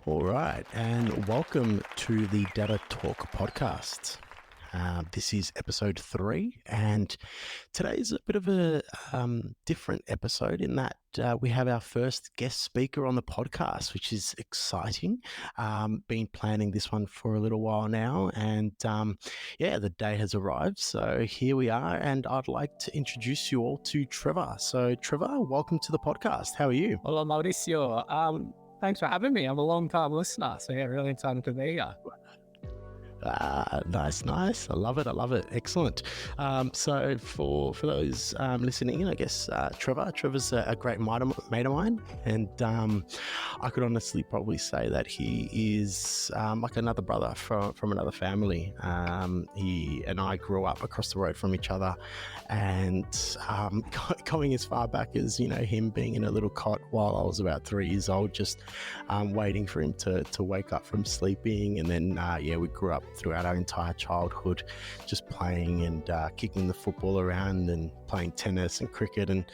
All right, and welcome to the Data Talk podcast. This is episode 3, and today's a bit of a different episode in that we have our first guest speaker on the podcast, which is exciting. Been planning this one for a little while now, and the day has arrived. So here we are, and I'd like to introduce you all to Trevor. So, Trevor, welcome to the podcast. How are you? Hola, Mauricio. Thanks for having me. I'm a long-time listener, so yeah, really excited to be here. Nice. I love it. Excellent. So for those listening, I guess Trevor's a great mate of mine, and I could honestly probably say that he is like another brother from another family. He and I grew up across the road from each other, and going as far back as him being in a little cot while I was about 3 years old, just waiting for him to wake up from sleeping, and then we grew up throughout our entire childhood just playing and kicking the football around and playing tennis and cricket and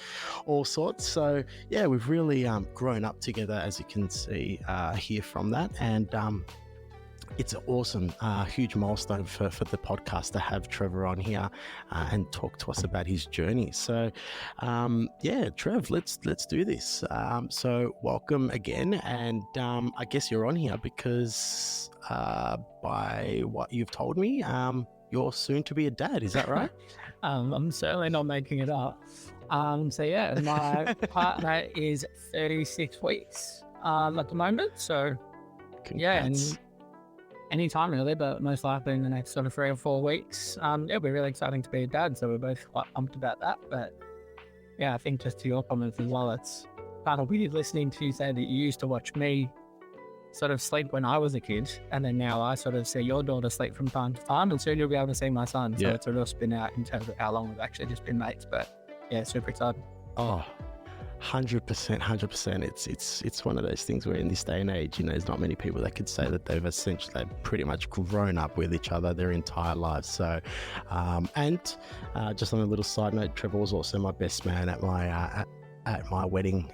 all sorts. So yeah, we've really grown up together, as you can see here from that, and it's an awesome, huge milestone for the podcast to have Trevor on here and talk to us about his journey. So, Trev, let's do this. So, welcome again, and I guess you're on here because by what you've told me, you're soon to be a dad. Is that right? I'm certainly not making it up. My partner is 36 weeks at the moment. So, Congrats. Yeah, and anytime really, but most likely in the next sort of 3 or 4 weeks. It'll be really exciting to be a dad, so we're both quite pumped about that. But yeah, I think just to your comments as well, it's kind of weird listening to you say that you used to watch me sort of sleep when I was a kid, and then now I sort of see your daughter sleep from time to time, and soon you'll be able to see my son. So it's a real spin out in terms of how long we've actually just been mates. But yeah, super excited. Oh, 100%. It's one of those things where in this day and age, there's not many people that could say that they've pretty much grown up with each other their entire lives. So, just on a little side note, Trevor was also my best man at my wedding,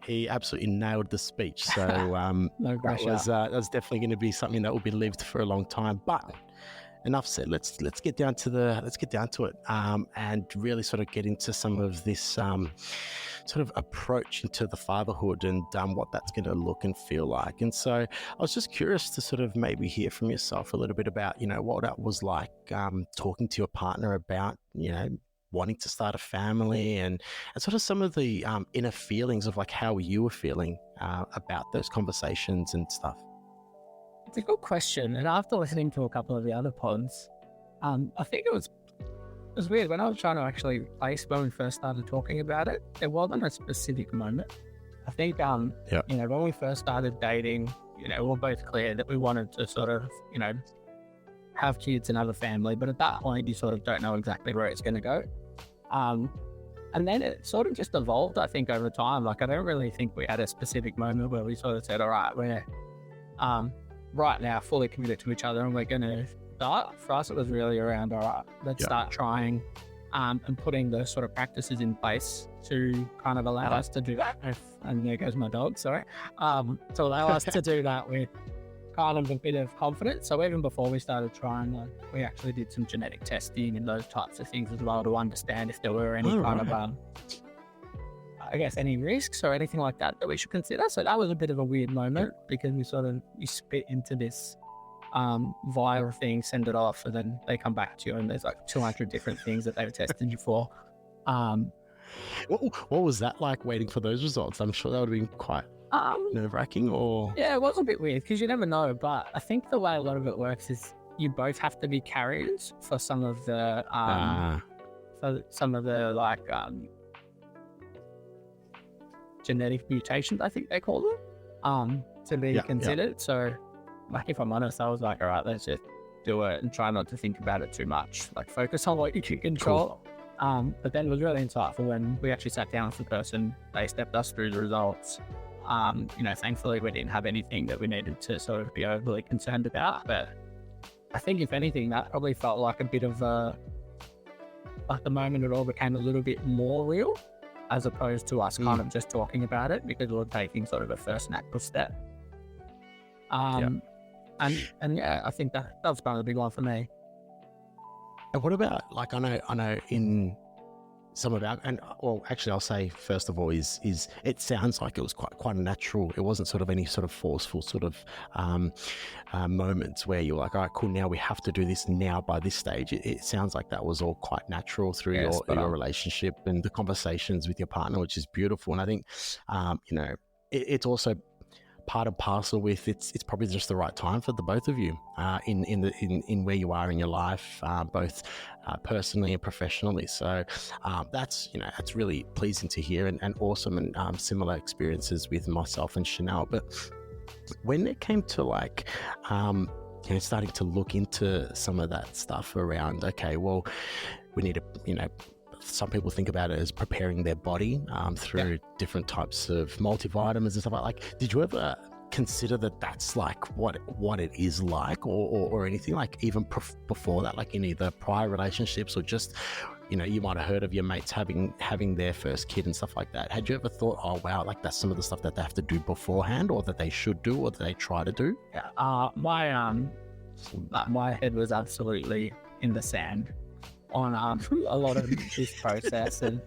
he absolutely nailed the speech. So No pressure. that was definitely going to be something that will be lived for a long time. But enough said. Let's get down to it, and really sort of get into some of this sort of approach into the fatherhood and what that's going to look and feel like. And so I was just curious to sort of maybe hear from yourself a little bit about what that was like talking to your partner about wanting to start a family, and sort of some of the inner feelings of like how you were feeling about those conversations and stuff. It's a good question, and after listening to a couple of the other pods, I think it was weird when I was trying to actually place when we first started talking about it. There wasn't a specific moment. I think when we first started dating, we were both clear that we wanted to sort of have kids and have a family, but at that point you sort of don't know exactly where it's going to go. And then it sort of just evolved, I think, over time. Like, I don't really think we had a specific moment where we sort of said, all right, we're right now fully committed to each other and we're going to start. For us, it was really around, all right, let's start trying and putting the sort of practices in place to kind of allow us to do that. And there goes my dog, sorry. To allow us to do that with kind of a bit of confidence. So even before we started trying, we actually did some genetic testing and those types of things as well to understand if there were any of any risks or anything like that we should consider. So that was a bit of a weird moment because you spit into this vial thing, send it off, and then they come back to you and there's like 200 different things that they've tested you for. What was that like, waiting for those results? I'm sure that would have been quite nerve-wracking, or... Yeah, it was a bit weird because you never know, but I think the way a lot of it works is you both have to be carriers for some of the genetic mutations, I think they call them, to be considered. Yeah. So, if I'm honest, I was like, all right, let's just do it and try not to think about it too much. Like, focus on what you can control. Cool. But then it was really insightful when we actually sat down with the person. They stepped us through the results. Thankfully, we didn't have anything that we needed to sort of be overly concerned about. But I think, if anything, that probably felt like a bit of the moment it all became a little bit more real. as opposed to us kind of just talking about it, because we're taking sort of a first natural step. And yeah, I think that was kind of a big one for me. And what about, like, I know in some of our, and well, actually I'll say first of all is it sounds like it was quite natural. It wasn't sort of any sort of forceful sort of moments where you're like, all right, cool, now we have to do this now by this stage. It sounds like that was all quite natural through your relationship and the conversations with your partner, which is beautiful. And I think it's also part and parcel with it's probably just the right time for the both of you in where you are in your life, both personally and professionally. So that's really pleasing to hear, and awesome, and similar experiences with myself and Chanel. But when it came to like starting to look into some of that stuff around, okay, well, we need to some people think about it as preparing their body through different types of multivitamins and stuff like. Did you ever consider that that's like what it is like, or anything like even before that, like in either prior relationships or just you might have heard of your mates having their first kid and stuff like that? Had you ever thought, oh wow, like that's some of the stuff that they have to do beforehand, or that they should do, or that they try to do? My head was absolutely in the sand on a lot of this process, and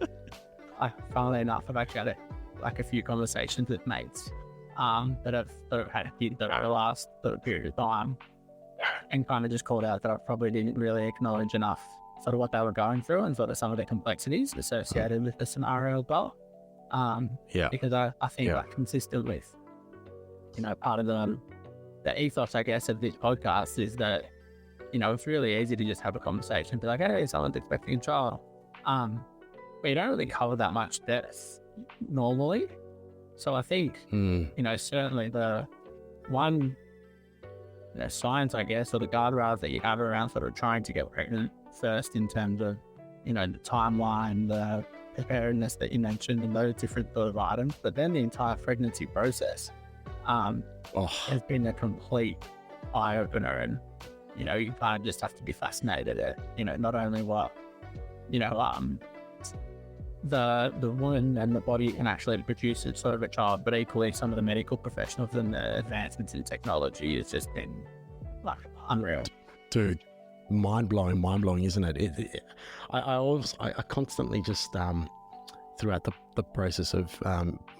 funnily enough, I've actually had a few conversations with mates that have had kids over the last period of time, and kind of just called out that I probably didn't really acknowledge enough sort of what they were going through and sort of some of the complexities associated with the scenario as well. Because I think consistent with part of the ethos, I guess, of this podcast is that it's really easy to just have a conversation and be like, hey, someone's expecting a child. But you don't really cover that much depth normally. So I think, certainly the one science, I guess, or the guardrails that you have around sort of trying to get pregnant first in terms of, the timeline, the preparedness that you mentioned, and those different sort of items. But then the entire pregnancy process has been a complete eye-opener, and you kind of just have to be fascinated at, not only what, the woman and the body can actually produce a sort of a child, but equally some of the medical professionals and the advancements in technology has just been like unreal. Dude, mind-blowing, isn't it? I constantly just, throughout the process of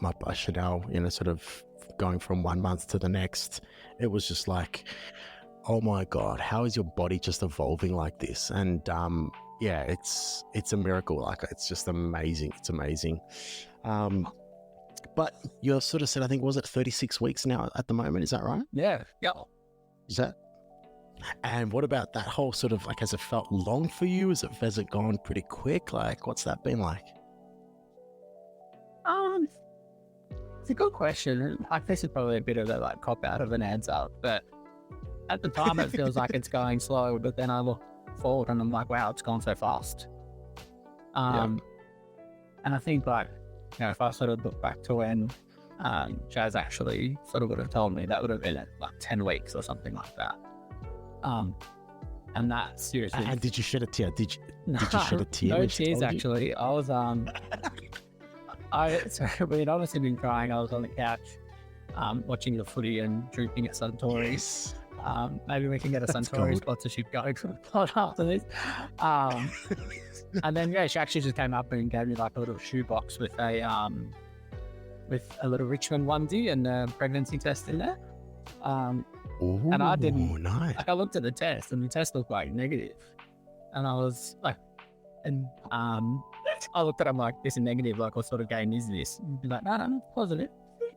my Chanel, sort of going from 1 month to the next, it was just like, oh my God, how is your body just evolving like this? And it's a miracle. Like, it's just amazing. It's amazing. But you sort of said, I think, was it 36 weeks now at the moment? Is that right? Yeah. Is that? And what about that whole sort of, like, has it felt long for you? Has it gone pretty quick? Like, what's that been like? It's a good question. Like, this is probably a bit of a cop out of an answer, but at the time it feels like it's going slow, but then I look forward and I'm like, wow, it's gone so fast. And I think if I sort of look back to when Jazz actually sort of would have told me, that would have been at 10 weeks or something like that. And that seriously. And did you shed a tear? Did you shed a tear? No tears, actually. I was we'd honestly been crying. I was on the couch watching the footy and drinking at Suntory. Yes. Maybe we can get a Suntory sponsorship going for the pod after this. And then she actually just came up and gave me a little shoebox with a little Richmond onesie and a pregnancy test in there. And I didn't. Nice. I looked at the test, and the test looked negative, and I was like, I looked at him like, this is negative. Like, what sort of game is this? And he's like, no, positive.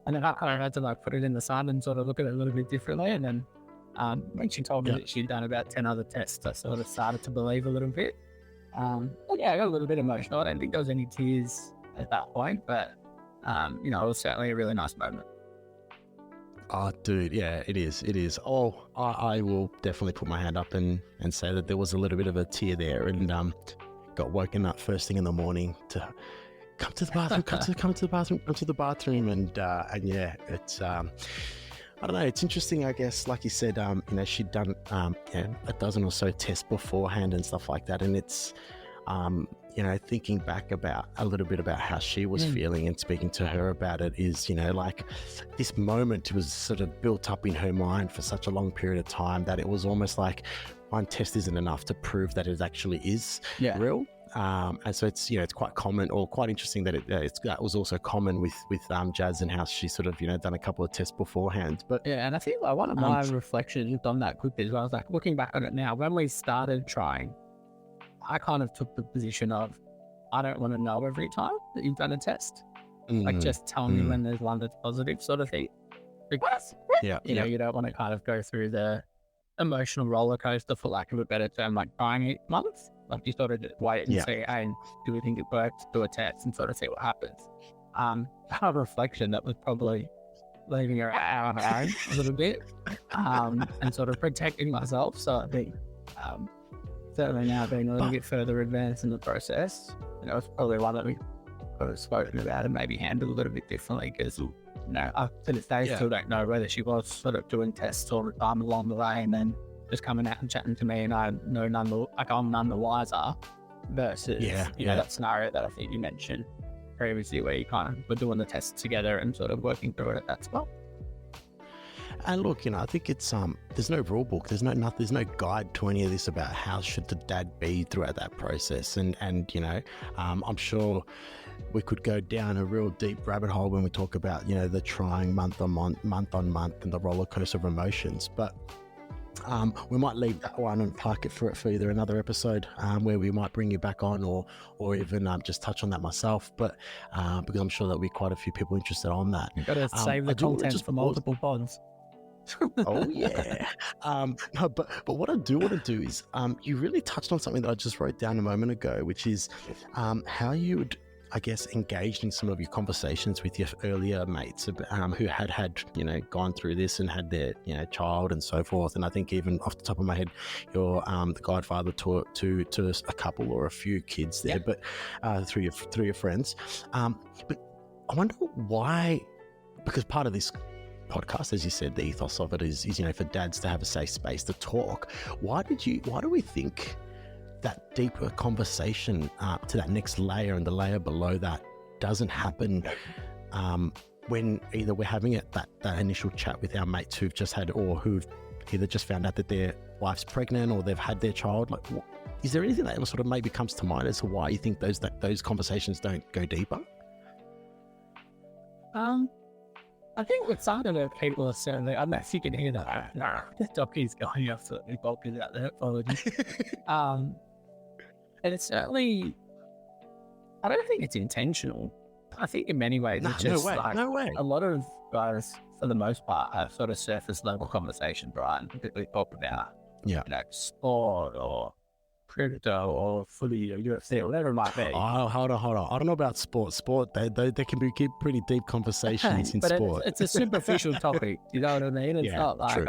And then I kind of had to put it in the sun and sort of look at it a little bit differently. And then when she told me that she'd done about 10 other tests, I sort of started to believe a little bit. I got a little bit emotional. I don't think there was any tears at that point, but it was certainly a really nice moment. Oh, dude, yeah, it is. Oh, I will definitely put my hand up and say that there was a little bit of a tear there, and got woken up first thing in the morning to come to the bathroom, and yeah, it's I don't know, it's interesting, I guess. Like you said, she'd done a dozen or so tests beforehand and stuff like that, and it's thinking back about a little bit about how she was feeling and speaking to her about it is, like this moment was sort of built up in her mind for such a long period of time that it was almost like one test isn't enough to prove that it actually is real. And so it's, it's quite common or quite interesting that that was also common with Jazz and how she sort of, done a couple of tests beforehand. But yeah, and I think like one of my reflections on that quickly as well, I was like looking back on it now, when we started trying, I kind of took the position of, I don't want to know every time that you've done a test. Like just tell me when there's one that's positive sort of thing. Because, you don't want to kind of go through the emotional roller coaster, for lack of a better term, like trying 8 months. Like you sort of just wait and see, hey, do we think it works, do a test and sort of see what happens. Kind of reflection that was probably leaving her out on her own a little bit and sort of protecting myself. So I think certainly now being a little bit further advanced in the process, it's probably one that we could have spoken about and maybe handled a little bit differently because, up to this day, still don't know whether she was sort of doing tests all the time along the way and then just coming out and chatting to me and I'm none the wiser versus, that scenario that I think you mentioned previously where you kind of were doing the tests together and sort of working through it at that spot. And look, I think it's there's no rule book, there's no guide to any of this about how should the dad be throughout that process, and I'm sure we could go down a real deep rabbit hole when we talk about the trying month on month and the roller coaster of emotions, but we might leave that one and park it for either another episode where we might bring you back on or even just touch on that myself, but because I'm sure there'll be quite a few people interested on that. You've got to save the content for multiple pods. Oh yeah. No, but what I do want to do is you really touched on something that I just wrote down a moment ago, which is how you would, I guess, engaged in some of your conversations with your earlier mates who had gone through this and had their child and so forth. And I think even off the top of my head, you're the godfather to a couple or a few kids there, but through your friends. But I wonder why, because part of this podcast, as you said, the ethos of it is for dads to have a safe space to talk. Why do we think that deeper conversation to that next layer and the layer below that doesn't happen when either we're having that initial chat with our mates who've just had, or who've either just found out that their wife's pregnant or they've had their child? Like, is there anything that sort of maybe comes to mind as to why you think those conversations don't go deeper? I think with some of the people are certainly, I don't know if you can hear that. The donkey's going absolutely bonkers out there. Apologies. And it's certainly, I don't think it's intentional. I think in many ways it's just no way. A lot of guys, for the most part, have sort of surface level conversation, right? And typically talk about sport or crypto or footy or UFC or whatever it might be. Oh, hold on. I don't know about sport. They can be pretty deep conversations in sport. It's a superficial topic. You know what I mean? It's not like,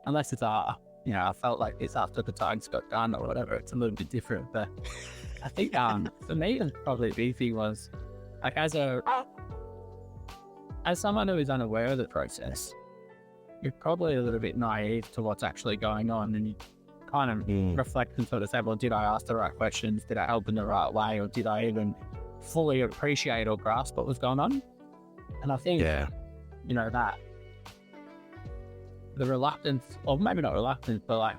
unless it's I felt like this after the Tigers got done or whatever. It's a little bit different. But I think for me, probably the big thing was like as someone who is unaware of the process, you're probably a little bit naive to what's actually going on, and you kind of reflect and sort of say, well, did I ask the right questions? Did I help in the right way? Or did I even fully appreciate or grasp what was going on? And I think, that the reluctance, or maybe not reluctance, but like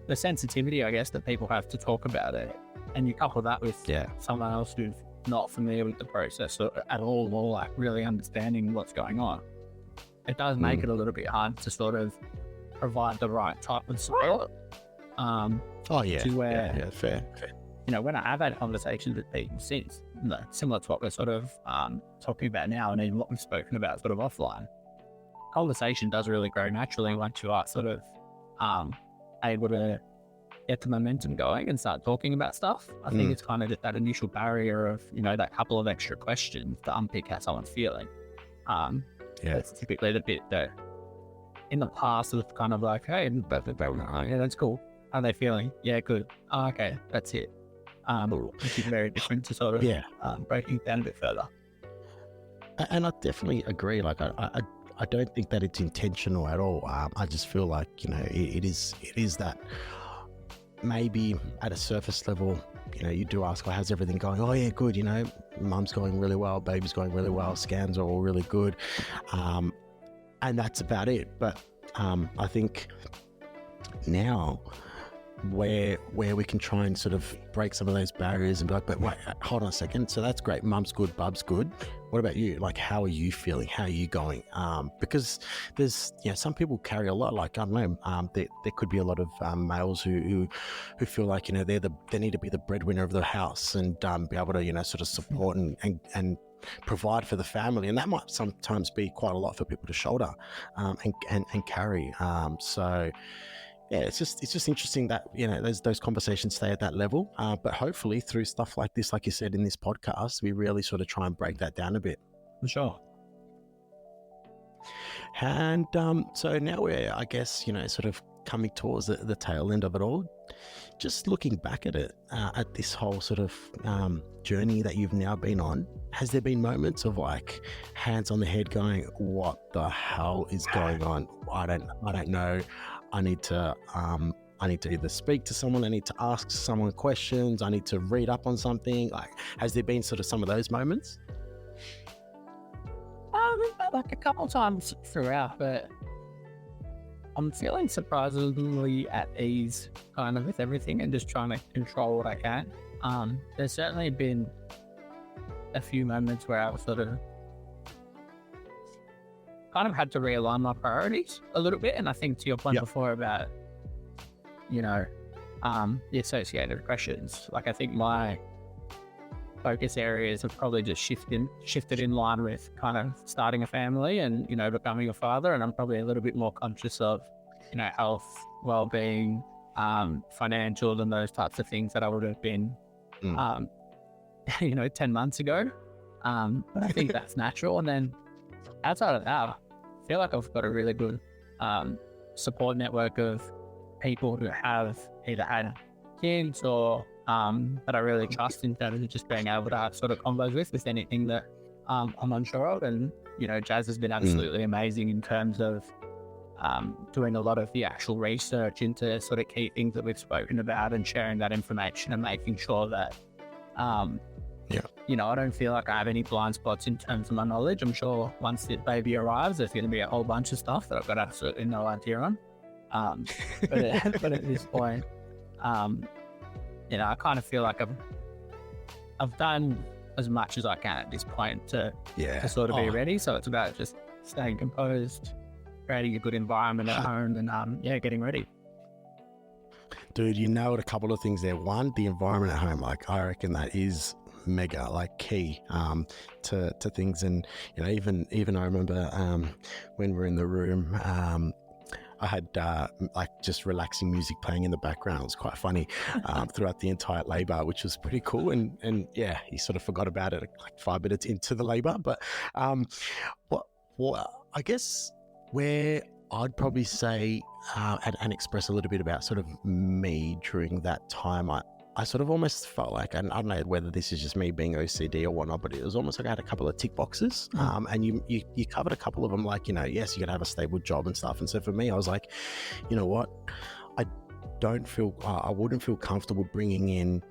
the sensitivity, I guess, that people have to talk about it. And you couple that with someone else who's not familiar with the process at all, or like really understanding what's going on. It does make it a little bit hard to sort of provide the right type of support. To where, fair. When I have had conversations with people since, similar to what we're sort of talking about now, and even what we've spoken about sort of offline, conversation does really grow naturally once you are sort of able to get the momentum going and start talking about stuff. I think it's kind of just that initial barrier of, that couple of extra questions to unpick how someone's feeling. That's typically the bit that in the past was kind of like, hey, that's cool. How are they feeling? Yeah, good. Oh, okay, that's it. Which is very different to sort of breaking it down a bit further. And I definitely agree. Like, I don't think that it's intentional at all. I just feel like, it is that maybe at a surface level, you do ask, how's everything going? Oh yeah, good. Mum's going really well, baby's going really well, scans are all really good, and that's about it. But I think now where we can try and sort of break some of those barriers and be like, but wait, hold on a second. So that's great. Mum's good, bub's good. What about you? Like, how are you feeling? How are you going? Because there's, some people carry a lot. Like, I don't know, there could be a lot of males who feel like, they need to be the breadwinner of the house and be able to, sort of support and provide for the family. And that might sometimes be quite a lot for people to shoulder and carry. So yeah, it's just interesting that those conversations stay at that level, but hopefully through stuff like this, like you said in this podcast, we really sort of try and break that down a bit. For sure. And so now we're, I guess, sort of coming towards the tail end of it all. Just looking back at it, at this whole sort of journey that you've now been on, has there been moments of like hands on the head going, what the hell is going on? I don't know. I need to either speak to someone, I need to ask someone questions, I need to read up on something. Like, has there been sort of some of those moments? Like a couple times throughout, but I'm feeling surprisingly at ease kind of with everything and just trying to control what I can. There's certainly been a few moments where I've sort of kind of had to realign my priorities a little bit. And I think to your point before about, the associated pressures, like I think my focus areas have probably just shifted in line with kind of starting a family and, becoming a father. And I'm probably a little bit more conscious of, health, well-being, financial and those types of things that I would have been, 10 months ago. But I think that's natural. And then outside of that, I feel like I've got a really good support network of people who have either had kids or that I really trust in terms of just being able to have sort of combos with anything that I'm unsure of. And, Jazz has been absolutely amazing in terms of doing a lot of the actual research into sort of key things that we've spoken about and sharing that information and making sure that I don't feel like I have any blind spots in terms of my knowledge. I'm sure once the baby arrives, there's going to be a whole bunch of stuff that I've got absolutely no idea on. But at this point, I kind of feel like I've done as much as I can at this point to sort of be ready. So it's about just staying composed, creating a good environment at home and getting ready. Dude, you nailed a couple of things there. One, the environment at home. Like, I reckon that is mega, like, key to things. And even I remember when we were in the room, I had like just relaxing music playing in the background. It was quite funny throughout the entire labor, which was pretty cool. And yeah, he sort of forgot about it like 5 minutes into the labor. But what I guess where I'd probably say and express a little bit about sort of me during that time, I sort of almost felt like, and I don't know whether this is just me being OCD or whatnot, but it was almost like I had a couple of tick boxes, and you covered a couple of them, like, yes, you got to have a stable job and stuff. And so for me, I was like, you know what, I wouldn't feel comfortable bringing in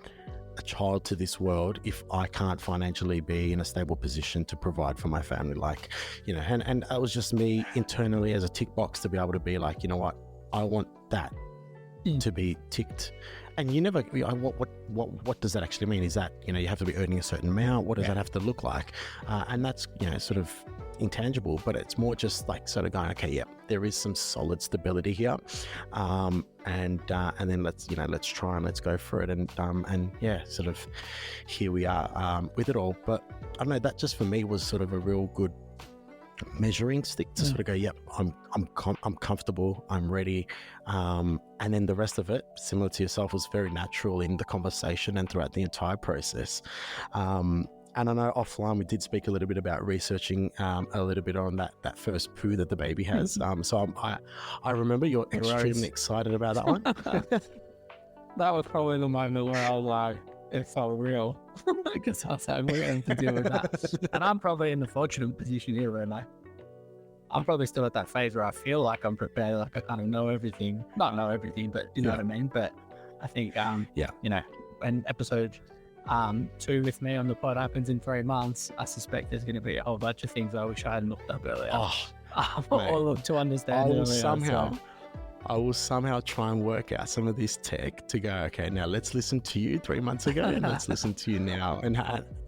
a child to this world if I can't financially be in a stable position to provide for my family. Like, and that was just me internally as a tick box to be able to be like, you know what, I want that to be ticked. And you never, what does that actually mean? Is that, you have to be earning a certain amount? What does that have to look like? And that's, sort of intangible, but it's more just like sort of going, okay, there is some solid stability here. And then let's try and let's go for it. And sort of here we are with it all. But I don't know, that just for me was sort of a real good measuring stick to sort of go, I'm comfortable, I'm ready, and then the rest of it, similar to yourself, was very natural in the conversation and throughout the entire process. And I know offline we did speak a little bit about researching a little bit on that first poo that the baby has. So I remember you're extremely excited about that one. That was probably the moment where I was like, it felt real, because I was like, we're going to deal with that. And I'm probably in the fortunate position here where I'm probably still at that phase where I feel like I'm prepared, like I kind of know everything. Not know everything, but you know what I mean? But I think, when episode 2 with me on the pod happens in 3 months, I suspect there's going to be a whole bunch of things I wish I hadn't looked up earlier. Or looked to understand earlier. I will somehow try and work out some of this tech to go, okay, now let's listen to you 3 months ago and let's listen to you now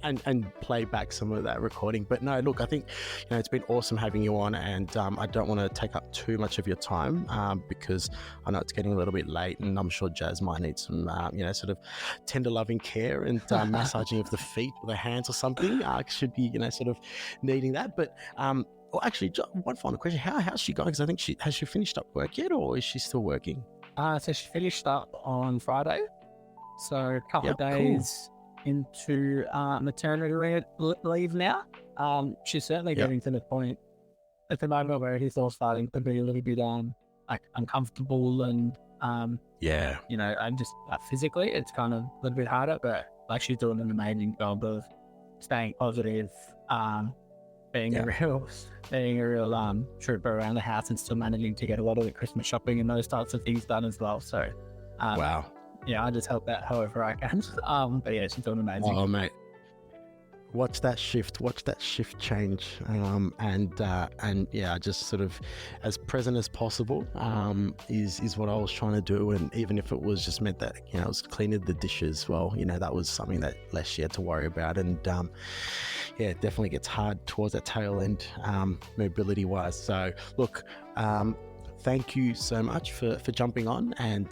and play back some of that recording. But no, look, I think, it's been awesome having you on, and I don't want to take up too much of your time because I know it's getting a little bit late, and I'm sure Jazz might need some, sort of tender loving care and massaging of the feet or the hands or something. Should be, sort of needing that. But well, actually, one final question. How's she going? Because I think has she finished up work yet, or is she still working? So she finished up on Friday. So a couple of days into maternity leave now. She's certainly getting to the point at the moment where he's all starting to be a little bit uncomfortable and and just physically it's kind of a little bit harder, but she's doing an amazing job of staying positive, being a real trooper around the house, and still managing to get a lot of the Christmas shopping and those types of things done as well. So, wow. Yeah, I just help out however I can. But yeah, she's doing amazing. Oh, mate. Watch that shift change. Just sort of as present as possible is what I was trying to do. And even if it was just meant that, it was cleaning the dishes, well, that was something that less she had to worry about. And it definitely gets hard towards that tail end, mobility wise. So look, thank you so much for jumping on, and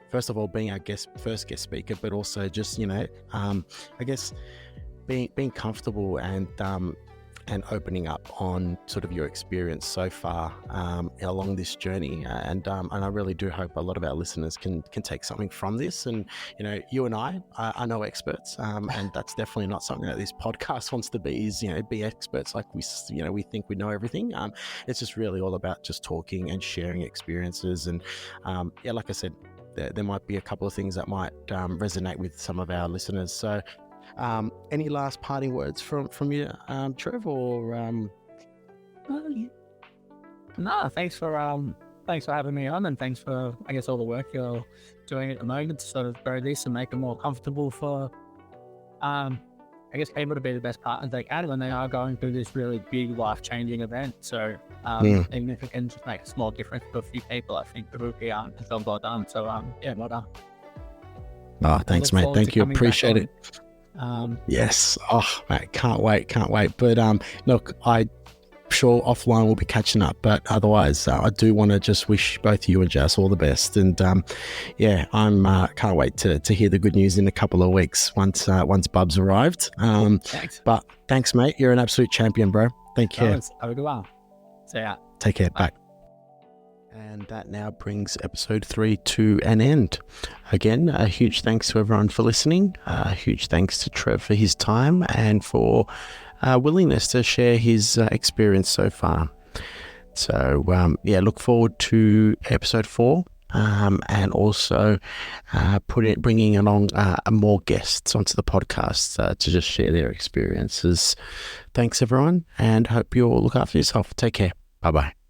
first of all, being our first guest speaker, but also just, I guess, being comfortable and opening up on sort of your experience so far along this journey, and I really do hope a lot of our listeners can take something from this. And you and I are no experts, and that's definitely not something that this podcast wants to be. Is be experts like we think we know everything. It's just really all about just talking and sharing experiences, and like I said, there might be a couple of things that might resonate with some of our listeners. So. Any last parting words from you, Trev, or No, thanks for having me on, and thanks for, I guess, all the work you're doing at the moment to sort of grow this and make it more comfortable for I guess people to be the best partners they can when they are going through this really big life-changing event. So even if it can just make a small difference to a few people, I think it will be a job well done. So well done. Oh, thanks, mate. Thank you. Appreciate it. Yes. Oh, mate, can't wait. But look, I'm sure offline we'll be catching up, but otherwise I do want to just wish both you and Jess all the best, and I'm can't wait to hear the good news in a couple of weeks once Bub's arrived. Thanks. But thanks, mate. You're an absolute champion, bro. Thank you. Have a good one. See ya. Take care. Bye. And that now brings episode 3 to an end. Again, a huge thanks to everyone for listening. A huge thanks to Trev for his time and for willingness to share his experience so far. So, look forward to episode 4 and also bringing along more guests onto the podcast to just share their experiences. Thanks, everyone, and hope you all look after yourself. Take care. Bye-bye.